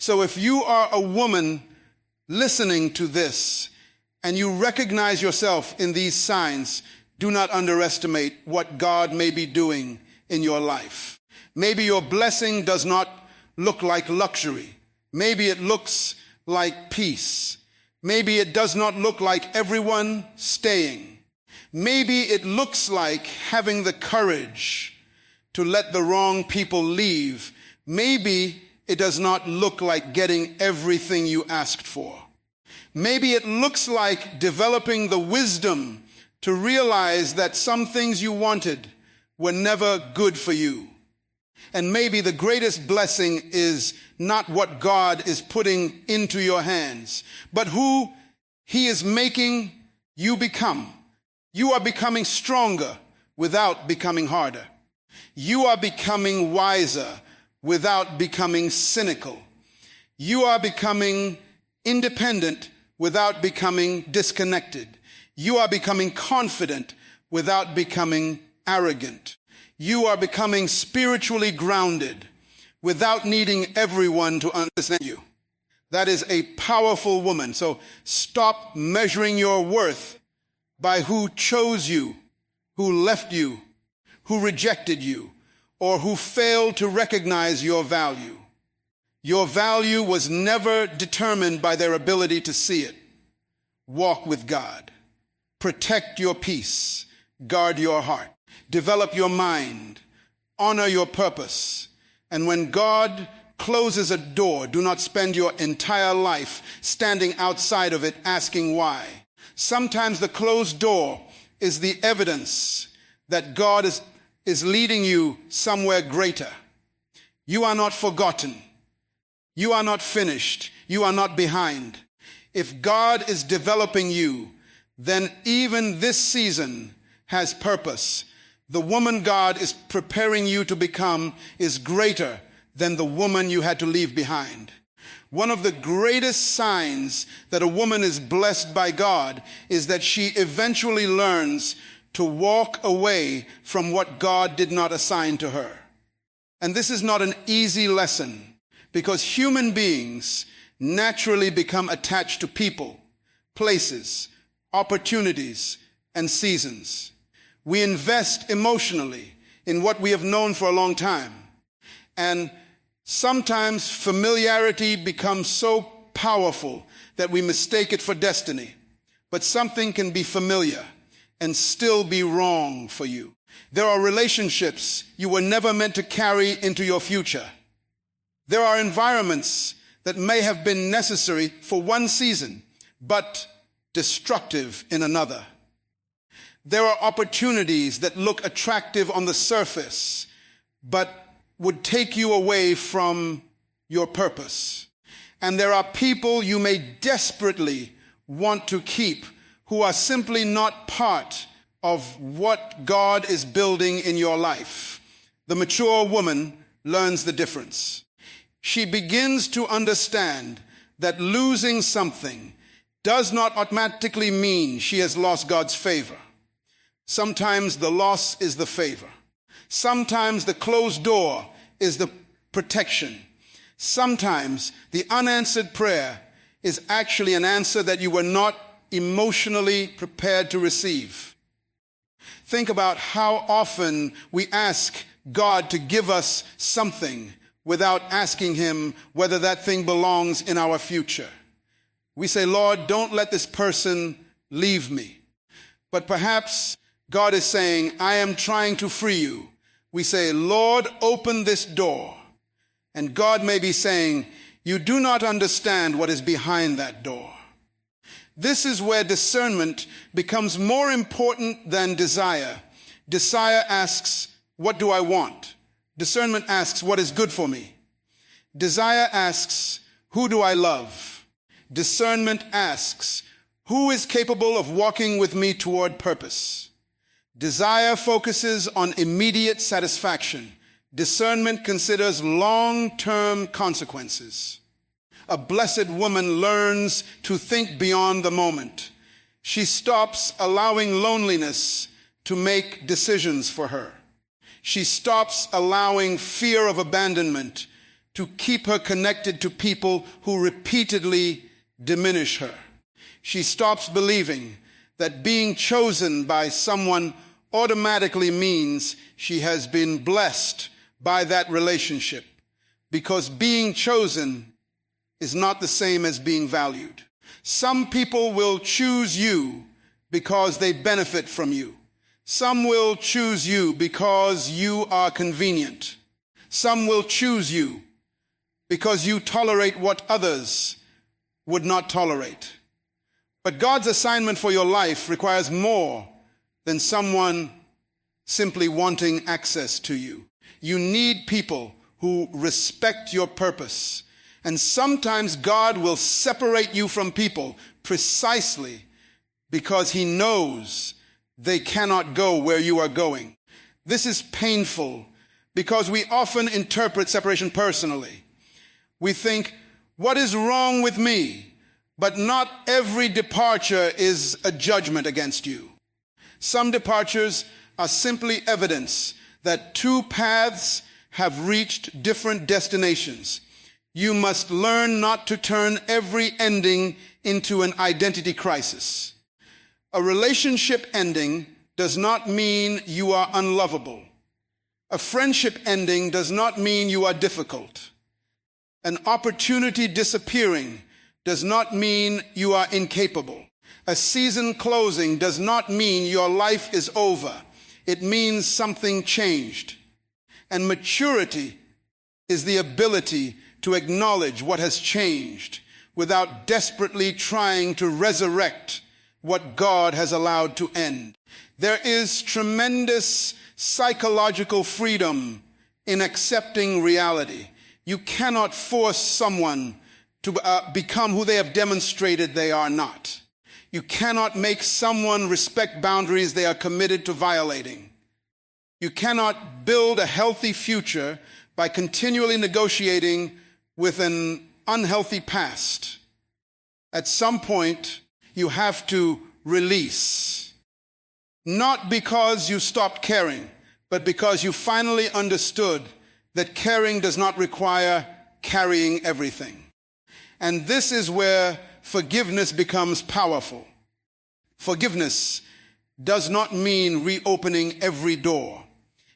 So if you are a woman listening to this and you recognize yourself in these signs, do not underestimate what God may be doing in your life. Maybe your blessing does not look like luxury. Maybe it looks like peace. Maybe it does not look like everyone staying. Maybe it looks like having the courage to let the wrong people leave. Maybe it does not look like getting everything you asked for. Maybe it looks like developing the wisdom to realize that some things you wanted were never good for you. And maybe the greatest blessing is not what God is putting into your hands, but who He is making you become. You are becoming stronger without becoming harder. You are becoming wiser without becoming cynical. You are becoming independent without becoming disconnected. You are becoming confident without becoming arrogant. You are becoming spiritually grounded without needing everyone to understand you. That is a powerful woman. So stop measuring your worth by who chose you, who left you, who rejected you, or who failed to recognize your value. Your value was never determined by their ability to see it. Walk with God. Protect your peace. Guard your heart. Develop your mind. Honor your purpose. And when God closes a door, do not spend your entire life standing outside of it asking why. Sometimes the closed door is the evidence that God is leading you somewhere greater. You are not forgotten. You are not finished. You are not behind. If God is developing you, then even this season has purpose. The woman God is preparing you to become is greater than the woman you had to leave behind. One of the greatest signs that a woman is blessed by God is that she eventually learns to walk away from what God did not assign to her. And this is not an easy lesson because human beings naturally become attached to people, places, opportunities, and seasons. We invest emotionally in what we have known for a long time. And sometimes familiarity becomes so powerful that we mistake it for destiny. But something can be familiar and still be wrong for you. There are relationships you were never meant to carry into your future. There are environments that may have been necessary for one season, but destructive in another. There are opportunities that look attractive on the surface, but would take you away from your purpose. And there are people you may desperately want to keep who are simply not part of what God is building in your life. The mature woman learns the difference. She begins to understand that losing something does not automatically mean she has lost God's favor. Sometimes the loss is the favor. Sometimes the closed door is the protection. Sometimes the unanswered prayer is actually an answer that you were not emotionally prepared to receive. Think about how often we ask God to give us something without asking Him whether that thing belongs in our future. We say, Lord, don't let this person leave me. But perhaps God is saying, I am trying to free you. We say, Lord, open this door. And God may be saying, you do not understand what is behind that door. This is where discernment becomes more important than desire. Desire asks, what do I want? Discernment asks, what is good for me? Desire asks, who do I love? Discernment asks, who is capable of walking with me toward purpose? Desire focuses on immediate satisfaction. Discernment considers long-term consequences. A blessed woman learns to think beyond the moment. She stops allowing loneliness to make decisions for her. She stops allowing fear of abandonment to keep her connected to people who repeatedly diminish her. She stops believing that being chosen by someone automatically means she has been blessed by that relationship, because being chosen is not the same as being valued. Some people will choose you because they benefit from you. Some will choose you because you are convenient. Some will choose you because you tolerate what others would not tolerate. But God's assignment for your life requires more than someone simply wanting access to you. You need people who respect your purpose. And sometimes God will separate you from people precisely because he knows they cannot go where you are going. This is painful because we often interpret separation personally. We think, what is wrong with me? But not every departure is a judgment against you. Some departures are simply evidence that two paths have reached different destinations. You must learn not to turn every ending into an identity crisis. A relationship ending does not mean you are unlovable. A friendship ending does not mean you are difficult. An opportunity disappearing does not mean you are incapable. A season closing does not mean your life is over. It means something changed. And maturity is the ability to acknowledge what has changed without desperately trying to resurrect what God has allowed to end. There is tremendous psychological freedom in accepting reality. You cannot force someone to become who they have demonstrated they are not. You cannot make someone respect boundaries they are committed to violating. You cannot build a healthy future by continually negotiating with an unhealthy past. At some point, you have to release. Not because you stopped caring, but because you finally understood that caring does not require carrying everything. And this is where forgiveness becomes powerful. Forgiveness does not mean reopening every door.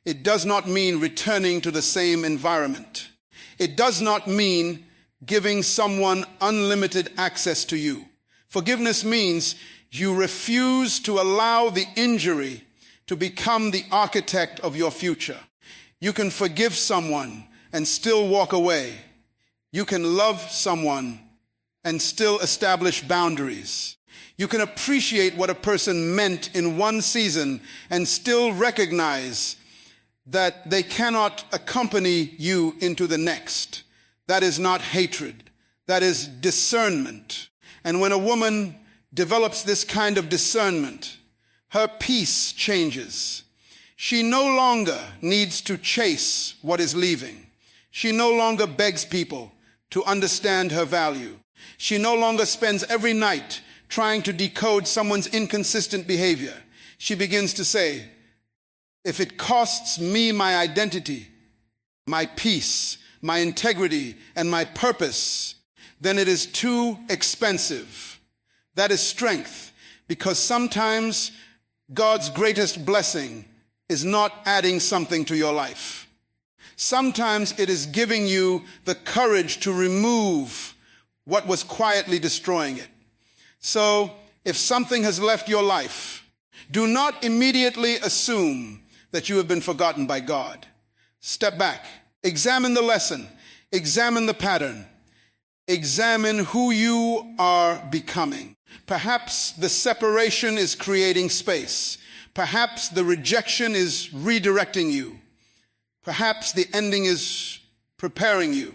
It does not mean returning to the same environment. It does not mean giving someone unlimited access to you. Forgiveness means you refuse to allow the injury to become the architect of your future. You can forgive someone and still walk away. You can love someone and still establish boundaries. You can appreciate what a person meant in one season and still recognize that they cannot accompany you into the next. That is not hatred. That is discernment. And when a woman develops this kind of discernment, her peace changes. She no longer needs to chase what is leaving. She no longer begs people to understand her value. She no longer spends every night trying to decode someone's inconsistent behavior. She begins to say, if it costs me my identity, my peace, my integrity, and my purpose, then it is too expensive. That is strength, because sometimes God's greatest blessing is not adding something to your life. Sometimes it is giving you the courage to remove what was quietly destroying it. So if something has left your life, do not immediately assume that you have been forgotten by God. Step back, examine the lesson, examine the pattern, examine who you are becoming. Perhaps the separation is creating space. Perhaps the rejection is redirecting you. Perhaps the ending is preparing you.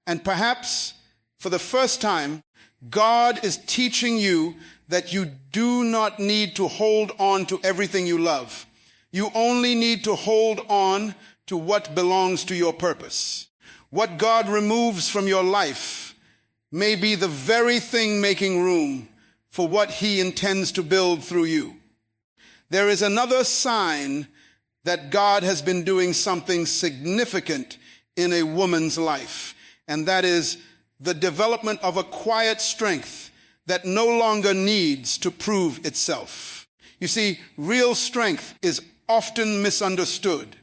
And perhaps for the first time, God is teaching you that you do not need to hold on to everything you love. You only need to hold on to what belongs to your purpose. What God removes from your life may be the very thing making room for what he intends to build through you. There is another sign that God has been doing something significant in a woman's life, and that is the development of a quiet strength that no longer needs to prove itself. You see, real strength is often misunderstood.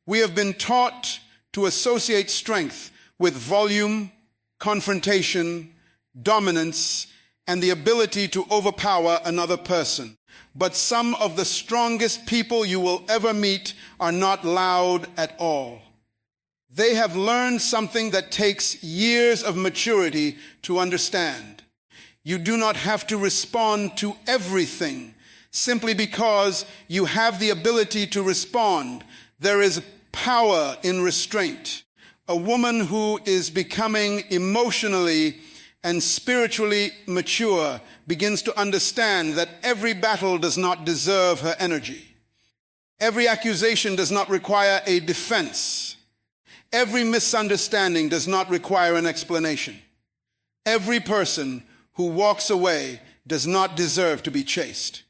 We have been taught to associate strength with volume, confrontation, dominance, and the ability to overpower another person. But some of the strongest people you will ever meet are not loud at all. They have learned something that takes years of maturity to understand. You do not have to respond to everything simply because you have the ability to respond. There is power in restraint. A woman who is becoming emotionally and spiritually mature begins to understand that every battle does not deserve her energy. Every accusation does not require a defense. Every misunderstanding does not require an explanation. Every person who walks away does not deserve to be chased.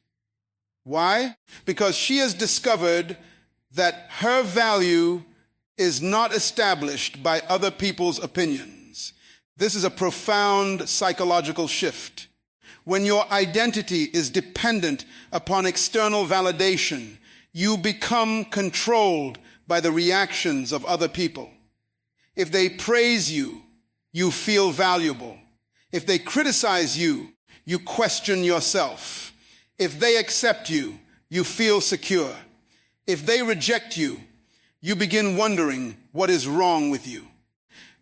Why? Because she has discovered that her value is not established by other people's opinions. This is a profound psychological shift. When your identity is dependent upon external validation, you become controlled by the reactions of other people. If they praise you, you feel valuable. If they criticize you, you question yourself. If they accept you, you feel secure. If they reject you, you begin wondering what is wrong with you.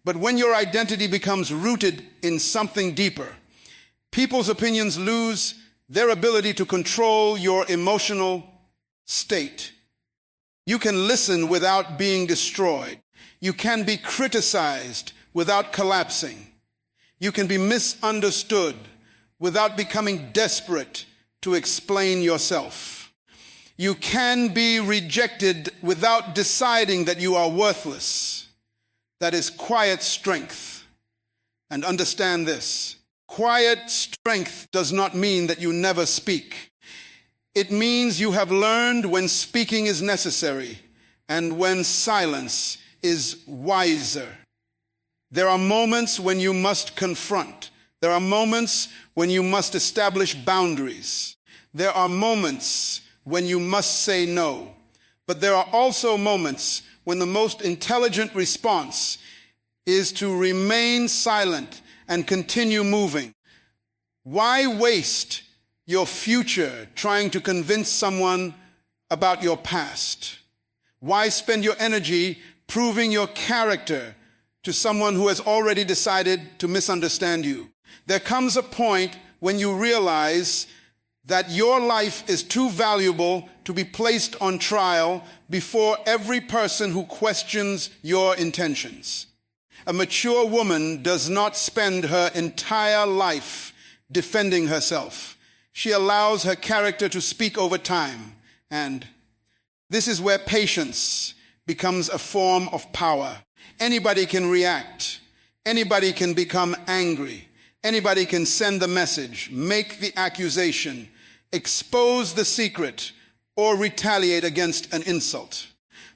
But when your identity becomes rooted in something deeper, people's opinions lose their ability to control your emotional state. You can listen without being destroyed. You can be criticized without collapsing. You can be misunderstood without becoming desperate to explain yourself. You can be rejected without deciding that you are worthless. That is quiet strength. And understand this. Quiet strength does not mean that you never speak. It means you have learned when speaking is necessary and when silence is wiser. There are moments when you must confront. There are moments when you must establish boundaries. There are moments when you must say no. But there are also moments when the most intelligent response is to remain silent and continue moving. Why waste your future trying to convince someone about your past? Why spend your energy proving your character to someone who has already decided to misunderstand you? There comes a point when you realize that your life is too valuable to be placed on trial before every person who questions your intentions. A mature woman does not spend her entire life defending herself. She allows her character to speak over time. And this is where patience becomes a form of power. Anybody can react. Anybody can become angry. Anybody can send the message, make the accusation, expose the secret, or retaliate against an insult.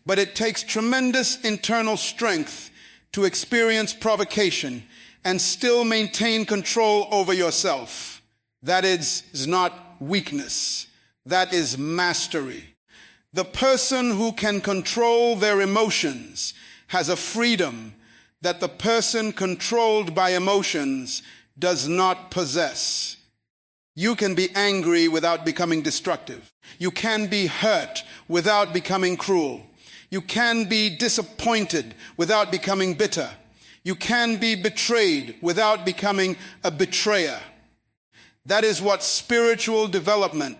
But it takes tremendous internal strength to experience provocation and still maintain control over yourself. That is not weakness. That is mastery. The person who can control their emotions has a freedom that the person controlled by emotions does not possess. You can be angry without becoming destructive. You can be hurt without becoming cruel. You can be disappointed without becoming bitter. You can be betrayed without becoming a betrayer. That is what spiritual development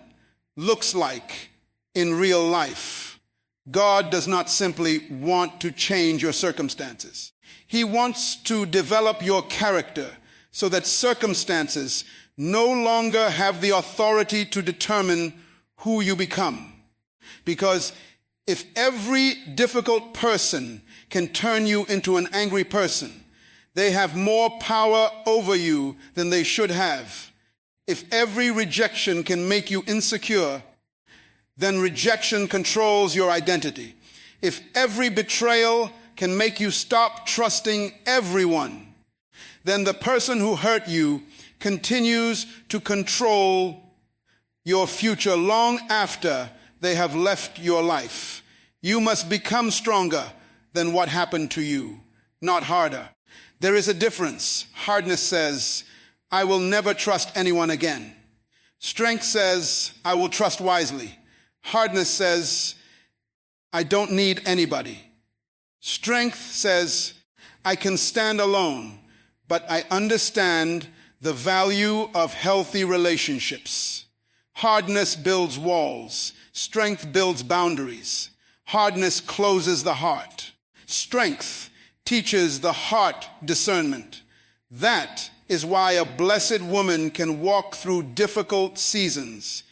looks like in real life. God does not simply want to change your circumstances. He wants to develop your character so that circumstances no longer have the authority to determine who you become. Because if every difficult person can turn you into an angry person, they have more power over you than they should have. If every rejection can make you insecure, then rejection controls your identity. If every betrayal can make you stop trusting everyone, then the person who hurt you continues to control your future long after they have left your life. You must become stronger than what happened to you, not harder. There is a difference. Hardness says, I will never trust anyone again. Strength says, I will trust wisely. Hardness says, I don't need anybody. Strength says, I can stand alone, but I understand the value of healthy relationships. Hardness builds walls. Strength builds boundaries. Hardness closes the heart. Strength teaches the heart discernment. That is why a blessed woman can walk through difficult seasons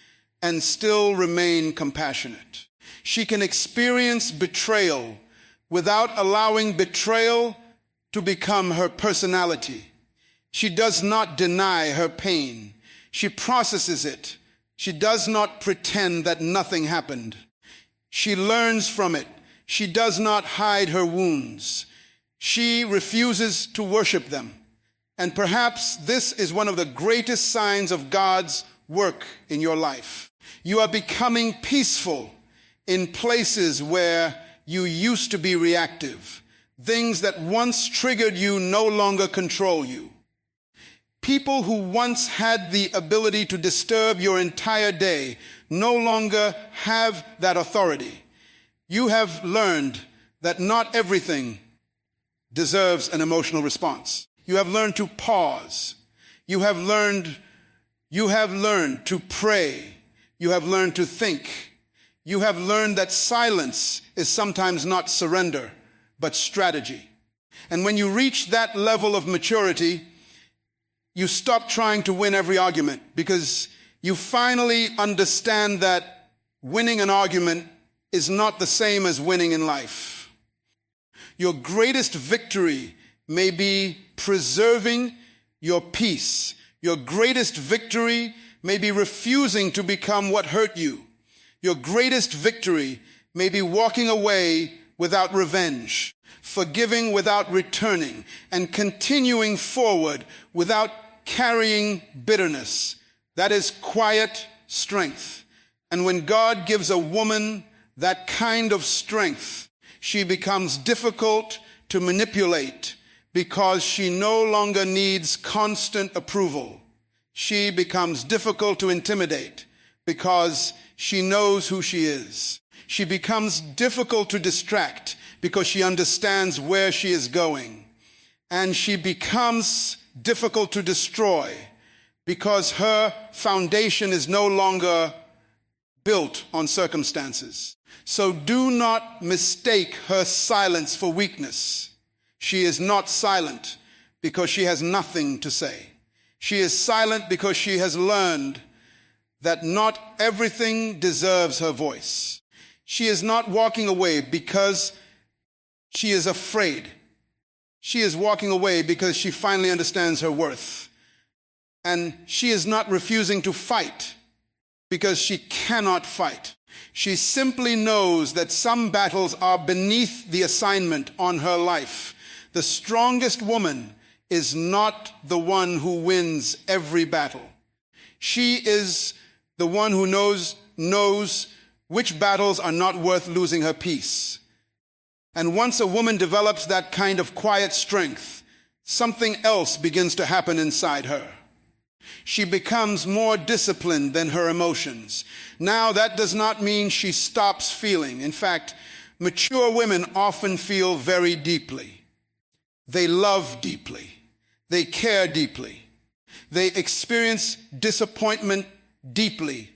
and still remain compassionate. She can experience betrayal without allowing betrayal to become her personality. She does not deny her pain. She processes it. She does not pretend that nothing happened. She learns from it. She does not hide her wounds. She refuses to worship them. And perhaps this is one of the greatest signs of God's work in your life. You are becoming peaceful in places where you used to be reactive. Things that once triggered you no longer control you. People who once had the ability to disturb your entire day no longer have that authority. You have learned that not everything deserves an emotional response. You have learned to pause. You have learned to pray. You have learned to think. You have learned that silence is sometimes not surrender, but strategy. And when you reach that level of maturity, you stop trying to win every argument because you finally understand that winning an argument is not the same as winning in life. Your greatest victory may be preserving your peace. Your greatest victory may be refusing to become what hurt you. Your greatest victory may be walking away without revenge, forgiving without returning, and continuing forward without carrying bitterness. That is quiet strength. And when God gives a woman that kind of strength, she becomes difficult to manipulate because she no longer needs constant approval. She becomes difficult to intimidate because she knows who she is. She becomes difficult to distract because she understands where she is going. And she becomes difficult to destroy because her foundation is no longer built on circumstances. So do not mistake her silence for weakness. She is not silent because she has nothing to say. She is silent because she has learned that not everything deserves her voice. She is not walking away because she is afraid. She is walking away because she finally understands her worth. And she is not refusing to fight because she cannot fight. She simply knows that some battles are beneath the assignment on her life. The strongest woman is not the one who wins every battle. She is the one who knows which battles are not worth losing her peace. And once a woman develops that kind of quiet strength, something else begins to happen inside her. She becomes more disciplined than her emotions. Now, that does not mean she stops feeling. In fact, mature women often feel very deeply. They love deeply. They care deeply. They experience disappointment deeply.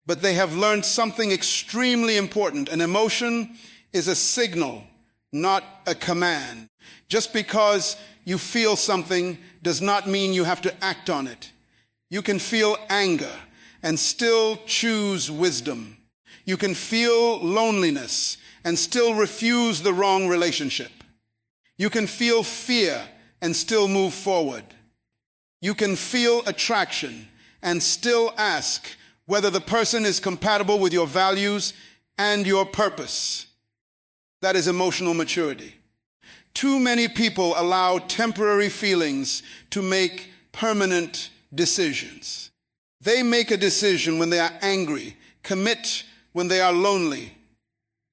But they have learned something extremely important. An emotion is a signal, not a command. Just because you feel something does not mean you have to act on it. You can feel anger and still choose wisdom. You can feel loneliness and still refuse the wrong relationship. You can feel fear and still move forward. You can feel attraction and still ask whether the person is compatible with your values and your purpose. That is emotional maturity. Too many people allow temporary feelings to make permanent decisions. They make a decision when they are angry, commit when they are lonely,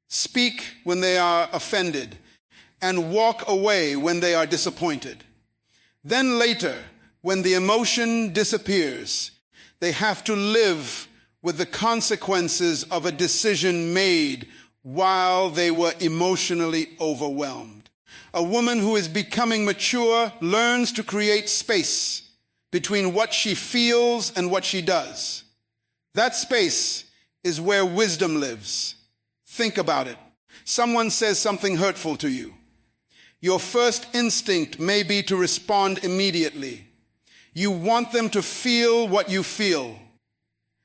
speak when they are offended, and walk away when they are disappointed. Then later, when the emotion disappears, they have to live with the consequences of a decision made while they were emotionally overwhelmed. A woman who is becoming mature learns to create space between what she feels and what she does. That space is where wisdom lives. Think about it. Someone says something hurtful to you. Your first instinct may be to respond immediately. You want them to feel what you feel.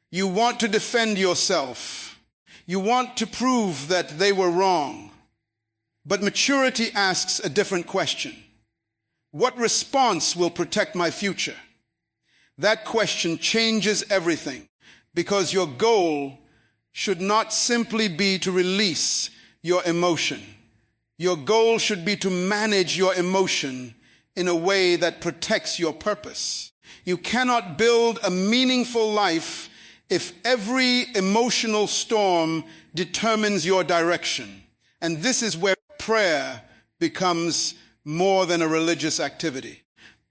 You want to defend yourself. You want to prove that they were wrong. But maturity asks a different question. What response will protect my future? That question changes everything, because your goal should not simply be to release your emotion. Your goal should be to manage your emotion in a way that protects your purpose. You cannot build a meaningful life if every emotional storm determines your direction. And this is where prayer becomes more than a religious activity.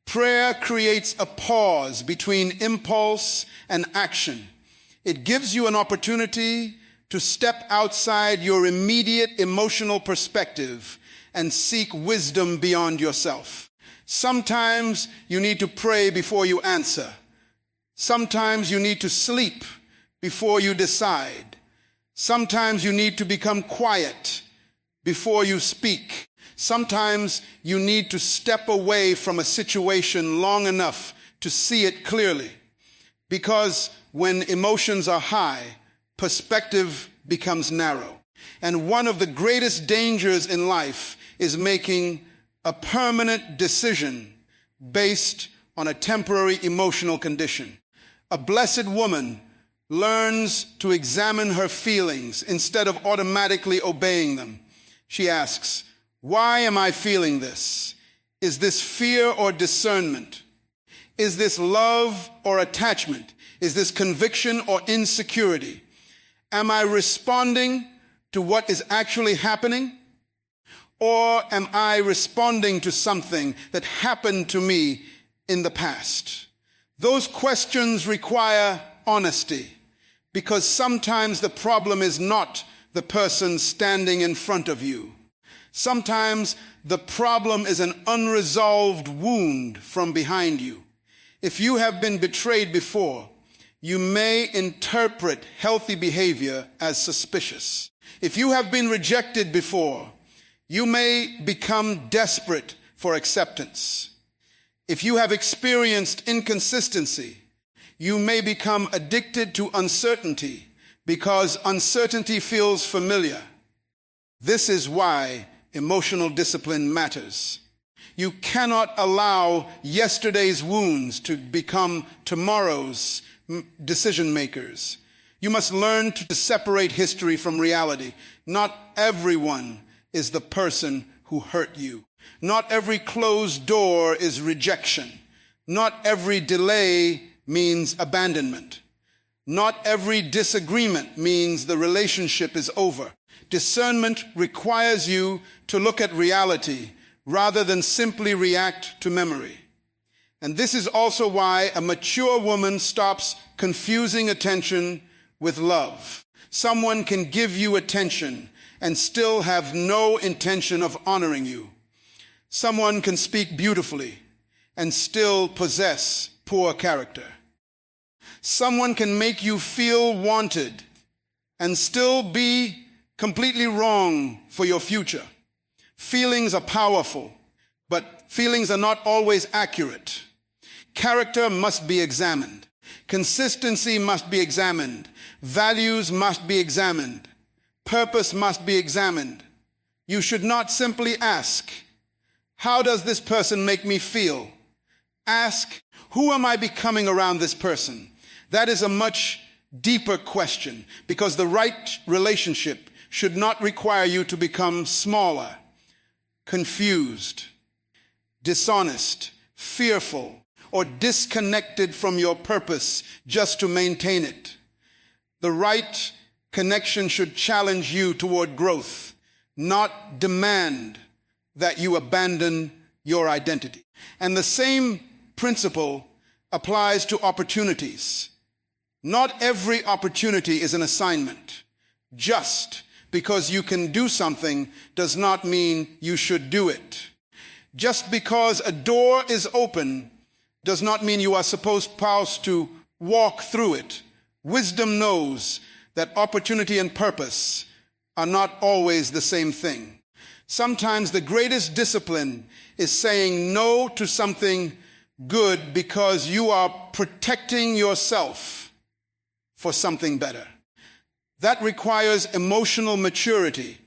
Prayer creates a pause between impulse and action. It gives you an opportunity to step outside your immediate emotional perspective and seek wisdom beyond yourself. Sometimes you need to pray before you answer. Sometimes you need to sleep before you decide. Sometimes you need to become quiet before you speak. Sometimes you need to step away from a situation long enough to see it clearly. Because when emotions are high, perspective becomes narrow. And one of the greatest dangers in life is making a permanent decision based on a temporary emotional condition. A blessed woman learns to examine her feelings instead of automatically obeying them. She asks, why am I feeling this? Is this fear or discernment? Is this love or attachment? Is this conviction or insecurity? Am I responding to what is actually happening? Or am I responding to something that happened to me in the past? Those questions require honesty, because sometimes the problem is not the person standing in front of you. Sometimes the problem is an unresolved wound from behind you. If you have been betrayed before, you may interpret healthy behavior as suspicious. If you have been rejected before, you may become desperate for acceptance. If you have experienced inconsistency, you may become addicted to uncertainty because uncertainty feels familiar. This is why emotional discipline matters. You cannot allow yesterday's wounds to become tomorrow's decision makers. You must learn to separate history from reality. Not everyone is the person who hurt you. Not every closed door is rejection. Not every delay means abandonment. Not every disagreement means the relationship is over. Discernment requires you to look at reality rather than simply react to memory. And this is also why a mature woman stops confusing attention with love. Someone can give you attention and still have no intention of honoring you. Someone can speak beautifully and still possess poor character. Someone can make you feel wanted and still be completely wrong for your future. Feelings are powerful, but feelings are not always accurate. Character must be examined. Consistency must be examined. Values must be examined. Purpose must be examined. You should not simply ask, how does this person make me feel? Ask, who am I becoming around this person? That is a much deeper question, because the right relationship should not require you to become smaller. confused, dishonest, fearful, or disconnected from your purpose just to maintain it. The right connection should challenge you toward growth, not demand that you abandon your identity. And the same principle applies to opportunities. Not every opportunity is an assignment. Just because you can do something does not mean you should do it. Just because a door is open does not mean you are supposed to walk through it. Wisdom knows that opportunity and purpose are not always the same thing. Sometimes the greatest discipline is saying no to something good because you are protecting yourself for something better. That requires emotional maturity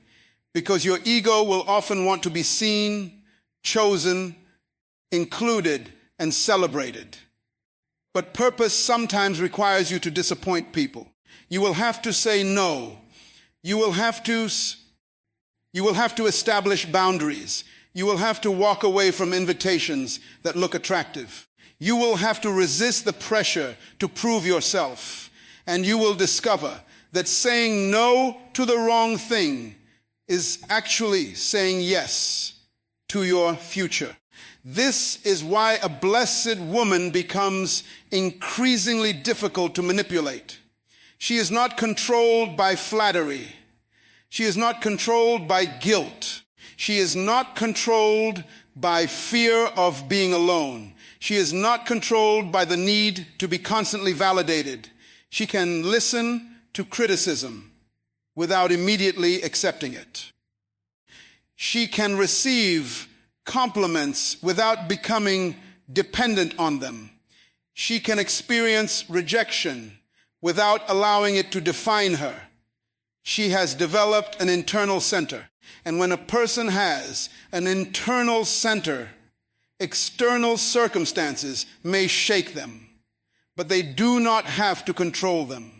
because your ego will often want to be seen, chosen, included, and celebrated. But purpose sometimes requires you to disappoint people. You will have to say no. You will have to establish boundaries. You will have to walk away from invitations that look attractive. You will have to resist the pressure to prove yourself. And you will discover that saying no to the wrong thing is actually saying yes to your future. This is why a blessed woman becomes increasingly difficult to manipulate. She is not controlled by flattery. She is not controlled by guilt. She is not controlled by fear of being alone. She is not controlled by the need to be constantly validated. She can listen to criticism without immediately accepting it. She can receive compliments without becoming dependent on them. She can experience rejection without allowing it to define her. She has developed an internal center. And when a person has an internal center, external circumstances may shake them, but they do not have to control them.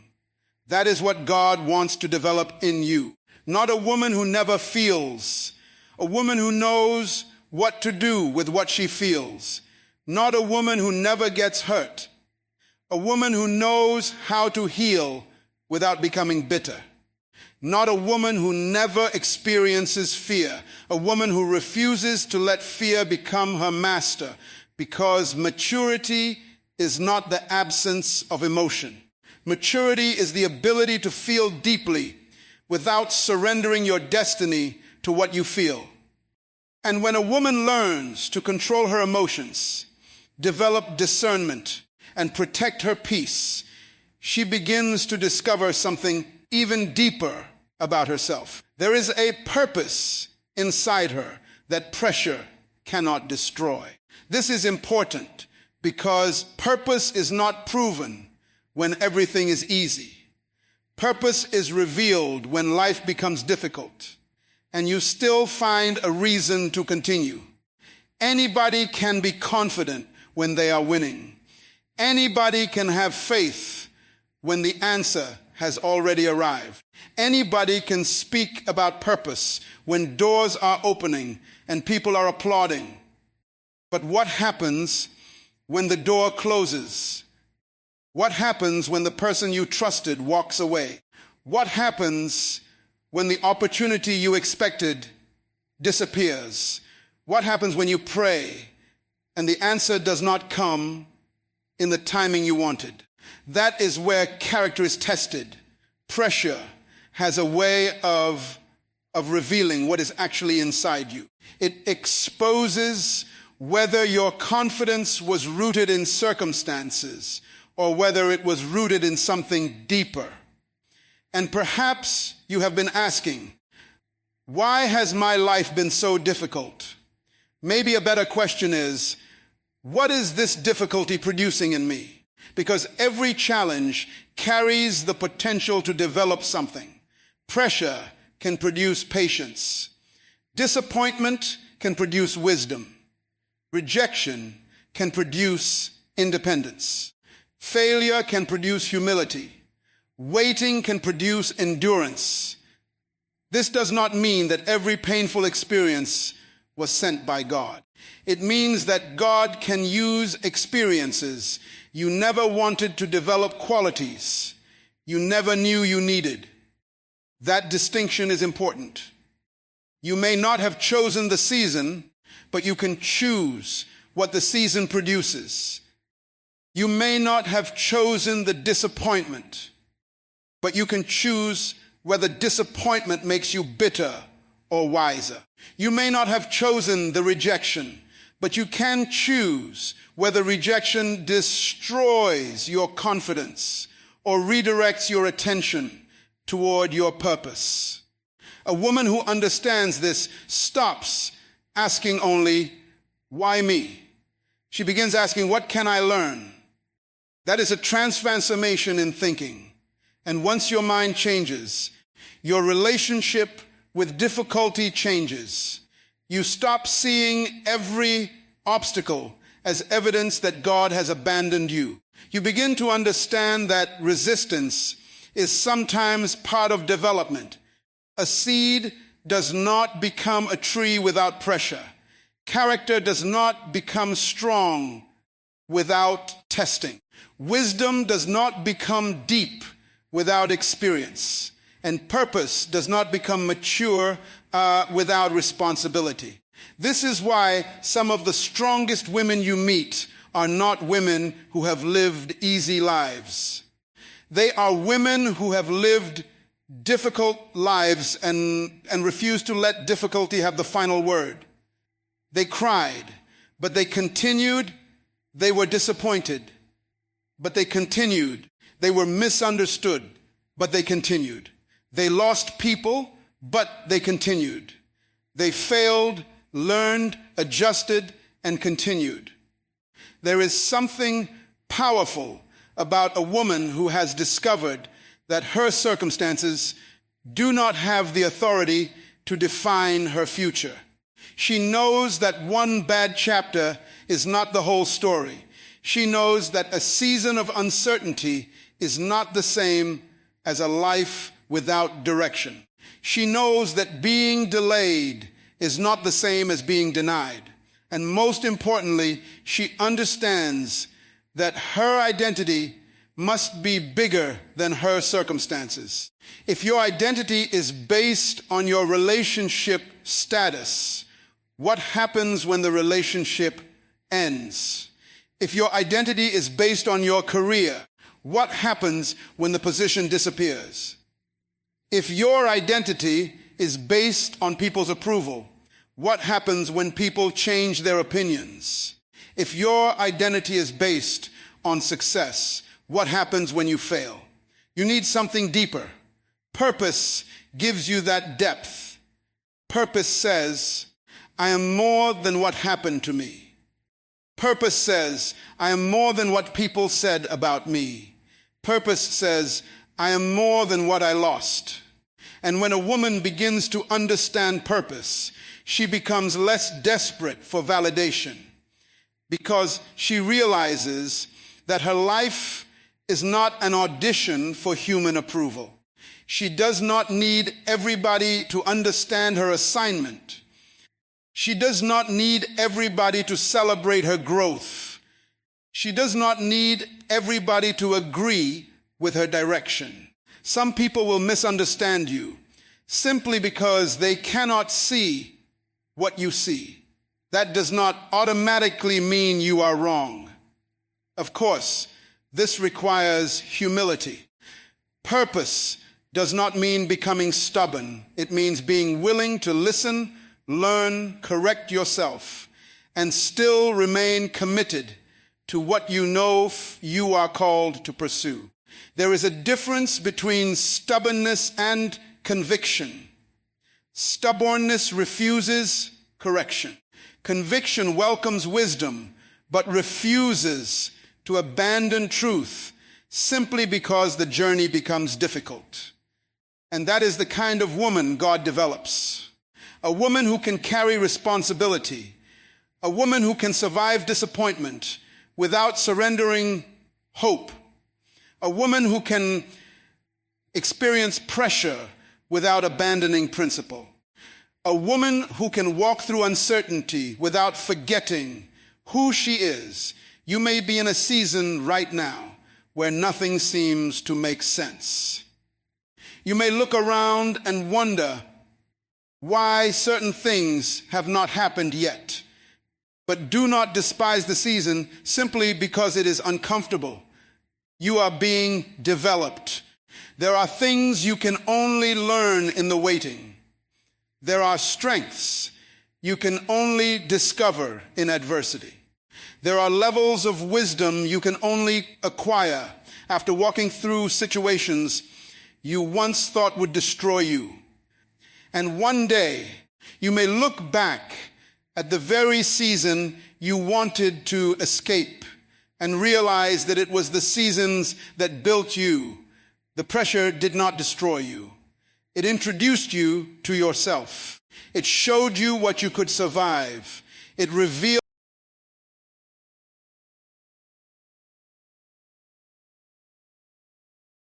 That is what God wants to develop in you. Not a woman who never feels, a woman who knows what to do with what she feels. Not a woman who never gets hurt, a woman who knows how to heal without becoming bitter. Not a woman who never experiences fear, a woman who refuses to let fear become her master, because maturity is not the absence of emotion. Maturity is the ability to feel deeply without surrendering your destiny to what you feel. And when a woman learns to control her emotions, develop discernment, and protect her peace, she begins to discover something even deeper about herself. There is a purpose inside her that pressure cannot destroy. This is important because purpose is not proven when everything is easy. Purpose is revealed when life becomes difficult and you still find a reason to continue. Anybody can be confident when they are winning. Anybody can have faith when the answer has already arrived. Anybody can speak about purpose when doors are opening and people are applauding. But what happens when the door closes? What happens when the person you trusted walks away? What happens when the opportunity you expected disappears? What happens when you pray and the answer does not come in the timing you wanted? That is where character is tested. Pressure has a way of revealing what is actually inside you. It exposes whether your confidence was rooted in circumstances or whether it was rooted in something deeper. And perhaps you have been asking, why has my life been so difficult? Maybe a better question is, what is this difficulty producing in me? Because every challenge carries the potential to develop something. Pressure can produce patience. Disappointment can produce wisdom. Rejection can produce independence. Failure can produce humility. Waiting can produce endurance. This does not mean that every painful experience was sent by God. It means that God can use experiences you never wanted to develop qualities you never knew you needed. That distinction is important. You may not have chosen the season, but you can choose what the season produces. You may not have chosen the disappointment, but you can choose whether disappointment makes you bitter or wiser. You may not have chosen the rejection, but you can choose whether rejection destroys your confidence or redirects your attention toward your purpose. A woman who understands this stops asking only, why me? She begins asking, what can I learn? That is a transformation in thinking. And once your mind changes, your relationship with difficulty changes. You stop seeing every obstacle as evidence that God has abandoned you. You begin to understand that resistance is sometimes part of development. A seed does not become a tree without pressure. Character does not become strong without testing. Wisdom does not become deep without experience. And purpose does not become mature without responsibility. This is why some of the strongest women you meet are not women who have lived easy lives. They are women who have lived difficult lives and refuse to let difficulty have the final word. They cried, but they continued. They were disappointed, but they continued. They were misunderstood, but they continued. They lost people, but they continued. They failed, learned, adjusted, and continued. There is something powerful about a woman who has discovered that her circumstances do not have the authority to define her future. She knows that one bad chapter is not the whole story. She knows that a season of uncertainty is not the same as a life without direction. She knows that being delayed is not the same as being denied. And most importantly, she understands that her identity must be bigger than her circumstances. If your identity is based on your relationship status, what happens when the relationship ends? If your identity is based on your career, what happens when the position disappears? If your identity is based on people's approval, what happens when people change their opinions? If your identity is based on success, what happens when you fail? You need something deeper. Purpose gives you that depth. Purpose says, I am more than what happened to me. Purpose says, I am more than what people said about me. Purpose says, I am more than what I lost. And when a woman begins to understand purpose, she becomes less desperate for validation because she realizes that her life is not an audition for human approval. She does not need everybody to understand her assignment. She does not need everybody to celebrate her growth. She does not need everybody to agree with her direction. Some people will misunderstand you simply because they cannot see what you see. That does not automatically mean you are wrong. Of course, this requires humility. Purpose does not mean becoming stubborn. It means being willing to listen, learn, correct yourself, and still remain committed to what you know you are called to pursue. There is a difference between stubbornness and conviction. Stubbornness refuses correction. Conviction welcomes wisdom, but refuses to abandon truth simply because the journey becomes difficult. And that is the kind of woman God develops. A woman who can carry responsibility. A woman who can survive disappointment without surrendering hope. A woman who can experience pressure without abandoning principle. A woman who can walk through uncertainty without forgetting who she is. You may be in a season right now where nothing seems to make sense. You may look around and wonder why certain things have not happened yet. But do not despise the season simply because it is uncomfortable. You are being developed. There are things you can only learn in the waiting. There are strengths you can only discover in adversity. There are levels of wisdom you can only acquire after walking through situations you once thought would destroy you. And one day, you may look back at the very season you wanted to escape and realize that it was the seasons that built you. The pressure did not destroy you. It introduced you to yourself. It showed you what you could survive. It revealed